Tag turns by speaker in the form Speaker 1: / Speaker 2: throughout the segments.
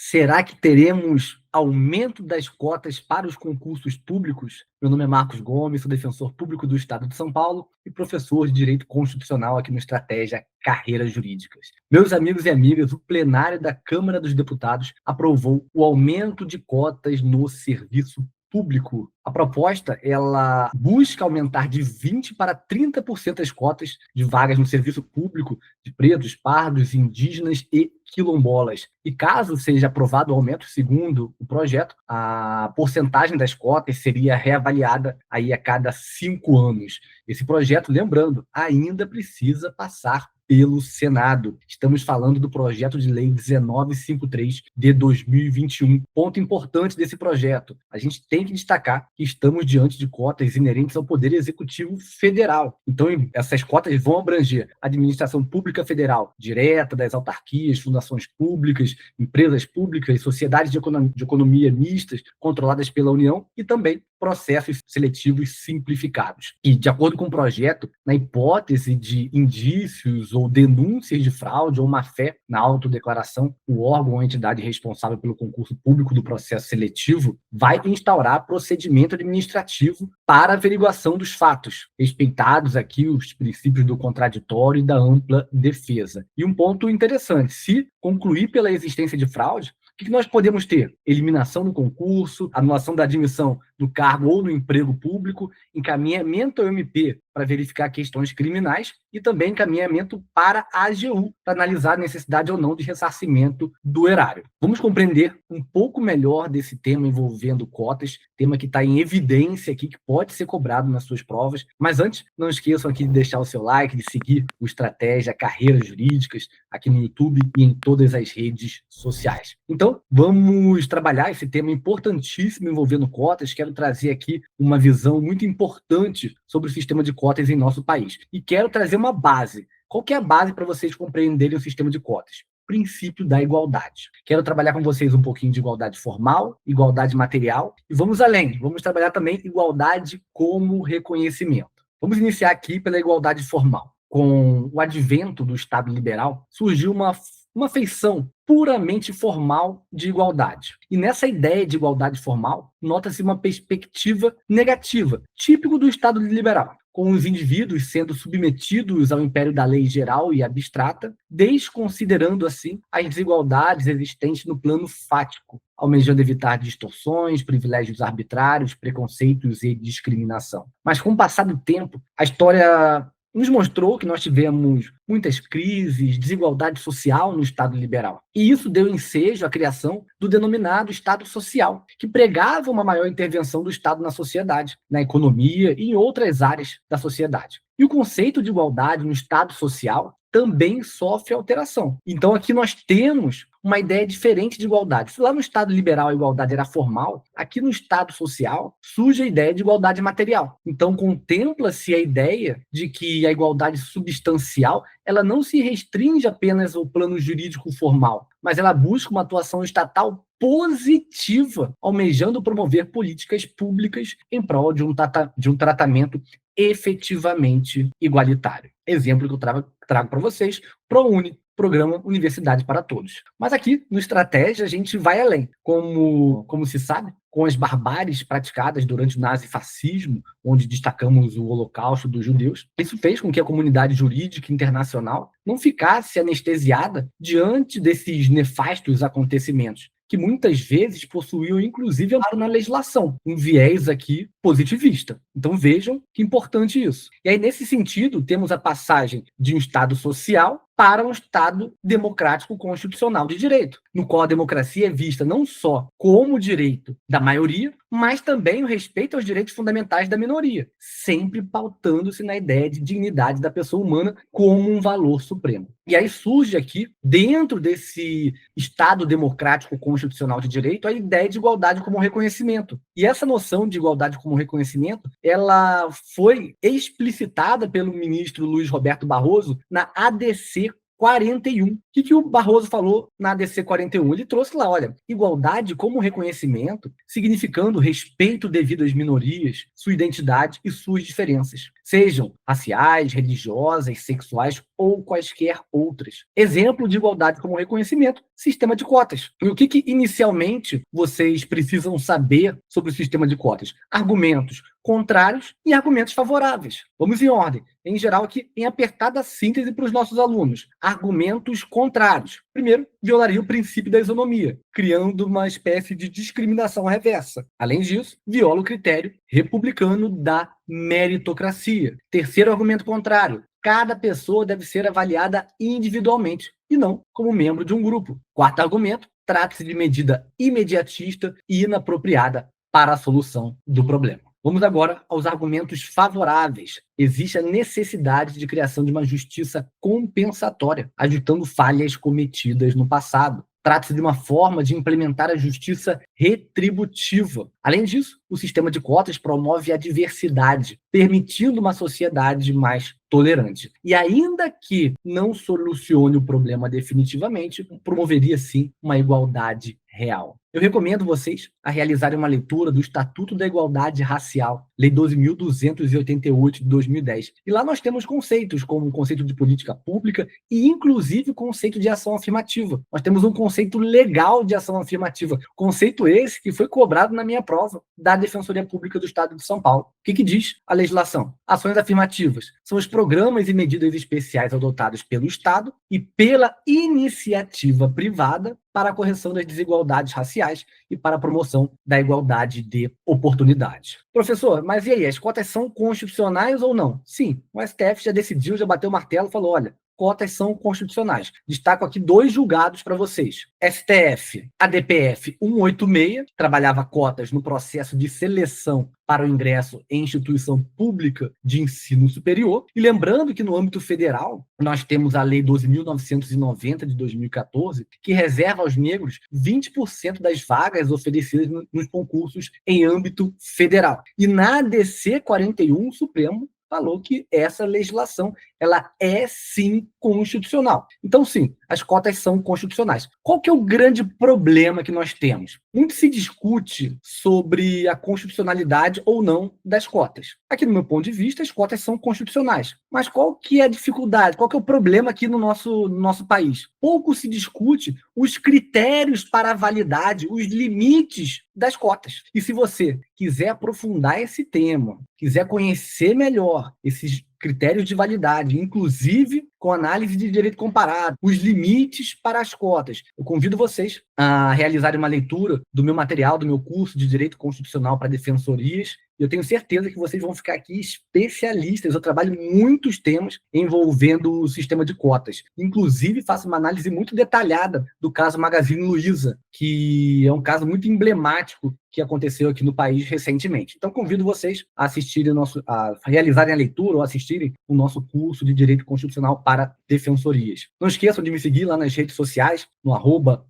Speaker 1: Será que teremos aumento das cotas para os concursos públicos? Meu nome é Marcos Gomes, sou defensor público do Estado de São Paulo e professor de Direito Constitucional aqui no Estratégia Carreiras Jurídicas. Meus amigos e amigas, o plenário da Câmara dos Deputados aprovou o aumento de cotas no serviço público. A proposta, ela busca aumentar de 20% para 30% as cotas de vagas no serviço público de pretos, pardos, indígenas e quilombolas. E caso seja aprovado o aumento, segundo o projeto, a porcentagem das cotas seria reavaliada aí a cada 5 anos. Esse projeto, lembrando, ainda precisa passar pelo Senado. Estamos falando do projeto de lei 1953 de 2021. Ponto importante desse projeto: a gente tem que destacar que estamos diante de cotas inerentes ao Poder Executivo Federal. Então, essas cotas vão abranger a administração pública federal direta, das autarquias, fundações públicas, empresas públicas, sociedades de economia mistas controladas pela União e também processos seletivos simplificados. E, de acordo com o projeto, na hipótese de indícios ou denúncias de fraude ou má-fé na autodeclaração, o órgão ou entidade responsável pelo concurso público do processo seletivo vai instaurar procedimento administrativo para averiguação dos fatos, respeitados aqui os princípios do contraditório e da ampla defesa. E um ponto interessante: se concluir pela existência de fraude, o que nós podemos ter? Eliminação do concurso, anulação da admissão no cargo ou no emprego público, encaminhamento ao MP para verificar questões criminais e também encaminhamento para a AGU para analisar a necessidade ou não de ressarcimento do erário. Vamos compreender um pouco melhor desse tema envolvendo cotas, tema que está em evidência aqui, que pode ser cobrado nas suas provas. Mas antes, não esqueçam aqui de deixar o seu like, de seguir o Estratégia Carreiras Jurídicas aqui no YouTube e em todas as redes sociais. Então, vamos trabalhar esse tema importantíssimo envolvendo cotas. Quero trazer aqui uma visão muito importante sobre o sistema de cotas em nosso país. E quero trazer uma base. Qual que é a base para vocês compreenderem o sistema de cotas? Princípio da igualdade. Quero trabalhar com vocês um pouquinho de igualdade formal, igualdade material e vamos além. Vamos trabalhar também igualdade como reconhecimento. Vamos iniciar aqui pela igualdade formal. Com o advento do Estado liberal, surgiu uma feição puramente formal de igualdade. E nessa ideia de igualdade formal, nota-se uma perspectiva negativa, típico do Estado liberal, com os indivíduos sendo submetidos ao império da lei geral e abstrata, desconsiderando, assim, as desigualdades existentes no plano fático, almejando evitar distorções, privilégios arbitrários, preconceitos e discriminação. Mas com o passar do tempo, a história nos mostrou que nós tivemos muitas crises, desigualdade social no Estado liberal. E isso deu ensejo à criação do denominado Estado Social, que pregava uma maior intervenção do Estado na sociedade, na economia e em outras áreas da sociedade. E o conceito de igualdade no Estado Social também sofre alteração. Então, aqui nós temos uma ideia diferente de igualdade. Se lá no Estado liberal a igualdade era formal, aqui no Estado social surge a ideia de igualdade material. Então, contempla-se a ideia de que a igualdade substancial ela não se restringe apenas ao plano jurídico formal, mas ela busca uma atuação estatal positiva, almejando promover políticas públicas em prol de um tratamento efetivamente igualitário. Exemplo que eu trago para vocês: ProUni, Programa Universidade para Todos. Mas aqui, no Estratégia, a gente vai além. Como se sabe, com as barbáries praticadas durante o nazifascismo, onde destacamos o Holocausto dos judeus, isso fez com que a comunidade jurídica internacional não ficasse anestesiada diante desses nefastos acontecimentos, que muitas vezes possuíam, inclusive, amparo na legislação, um viés aqui positivista. Então vejam que importante isso. E aí, nesse sentido, temos a passagem de um Estado social para um Estado democrático constitucional de direito, no qual a democracia é vista não só como direito da maioria, mas também o respeito aos direitos fundamentais da minoria, sempre pautando-se na ideia de dignidade da pessoa humana como um valor supremo. E aí surge aqui, dentro desse Estado democrático constitucional de direito, a ideia de igualdade como reconhecimento. E essa noção de igualdade como reconhecimento, ela foi explicitada pelo ministro Luiz Roberto Barroso na ADC 41. O que o Barroso falou na ADC 41? Ele trouxe lá, olha, igualdade como reconhecimento, significando respeito devido às minorias, sua identidade e suas diferenças, sejam raciais, religiosas, sexuais ou quaisquer outras. Exemplo de igualdade como reconhecimento, sistema de cotas. E o que inicialmente vocês precisam saber sobre o sistema de cotas? Argumentos contrários e argumentos favoráveis. Vamos em ordem. Em geral, aqui em apertada síntese para os nossos alunos. Argumentos contrários. Primeiro, violaria o princípio da isonomia, criando uma espécie de discriminação reversa. Além disso, viola o critério republicano da meritocracia. Terceiro argumento contrário. Cada pessoa deve ser avaliada individualmente e não como membro de um grupo. Quarto argumento, trata-se de medida imediatista e inapropriada para a solução do problema. Vamos agora aos argumentos favoráveis. Existe a necessidade de criação de uma justiça compensatória, ajustando falhas cometidas no passado. Trata-se de uma forma de implementar a justiça retributiva. Além disso, o sistema de cotas promove a diversidade, permitindo uma sociedade mais tolerante. E ainda que não solucione o problema definitivamente, promoveria sim uma igualdade real. Eu recomendo vocês a realizarem uma leitura do Estatuto da Igualdade Racial, Lei 12.288 de 2010. E lá nós temos conceitos como o conceito de política pública e, inclusive, o conceito de ação afirmativa. Nós temos um conceito legal de ação afirmativa, conceito esse que foi cobrado na minha prova da Defensoria Pública do Estado de São Paulo. O que diz a legislação? Ações afirmativas são os programas e medidas especiais adotados pelo Estado e pela iniciativa privada para a correção das desigualdades raciais e para a promoção da igualdade de oportunidades. Professor, mas e aí, as cotas são constitucionais ou não? Sim, o STF já decidiu, já bateu o martelo e falou, olha, cotas são constitucionais. Destaco aqui 2 julgados para vocês. STF, ADPF 186, que trabalhava cotas no processo de seleção para o ingresso em instituição pública de ensino superior. E lembrando que no âmbito federal, nós temos a Lei 12.990 de 2014, que reserva aos negros 20% das vagas oferecidas nos concursos em âmbito federal. E na ADC 41, o Supremo falou que essa legislação ela é sim constitucional. Então, sim, as cotas são constitucionais. Qual que é o grande problema que nós temos? Muito se discute sobre a constitucionalidade ou não das cotas. Aqui, no meu ponto de vista, as cotas são constitucionais. Mas qual que é a dificuldade? Qual que é o problema aqui no nosso país? Pouco se discute os critérios para a validade, os limites das cotas. E se você quiser aprofundar esse tema, quiser conhecer melhor esses critérios de validade, inclusive com análise de direito comparado, os limites para as cotas. Eu convido vocês a realizarem uma leitura do meu material, do meu curso de Direito Constitucional para Defensorias. Eu tenho certeza que vocês vão ficar aqui especialistas. Eu trabalho muitos temas envolvendo o sistema de cotas. Inclusive, faço uma análise muito detalhada do caso Magazine Luiza, que é um caso muito emblemático que aconteceu aqui no país recentemente. Então, convido vocês a assistirem a realizarem a leitura ou assistirem o nosso curso de Direito Constitucional para Defensorias. Não esqueçam de me seguir lá nas redes sociais, no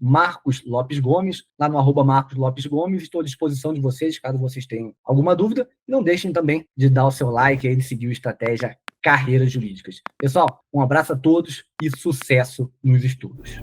Speaker 1: @Marcos Lopes Gomes, lá no @Marcos Lopes Gomes. Estou à disposição de vocês, caso vocês tenham alguma dúvida. Não deixem também de dar o seu like e de seguir o Estratégia Carreiras Jurídicas. Pessoal, um abraço a todos e sucesso nos estudos.